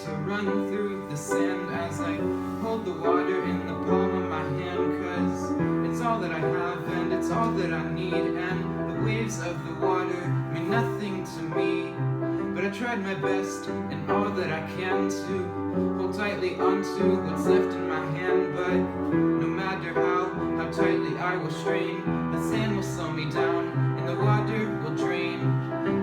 to run through the sand as I hold the water in the palm of my hand, 'cause it's all that I have and it's all that I need, and the waves of the water mean nothing to me. But I tried my best and all that I can to hold tightly onto what's left in my hand, but no matter how tightly I will strain, the sand will slow me down and the water will drain.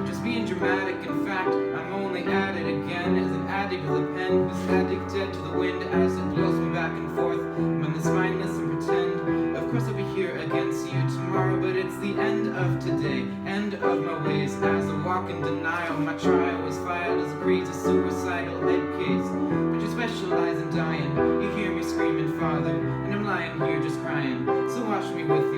Just being dramatic, in fact, I'm only at it again as an addict with a pen who's addicted to the wind as it blows me back and forth when it's mindless and pretend. Of course I'll be here again, see you tomorrow, but it's the end of today, end of my ways as I walk in denial. My trial was filed as a breed to suicidal head case, but you specialize in dying. You hear me screaming, Father, and I'm lying here just crying. So watch me with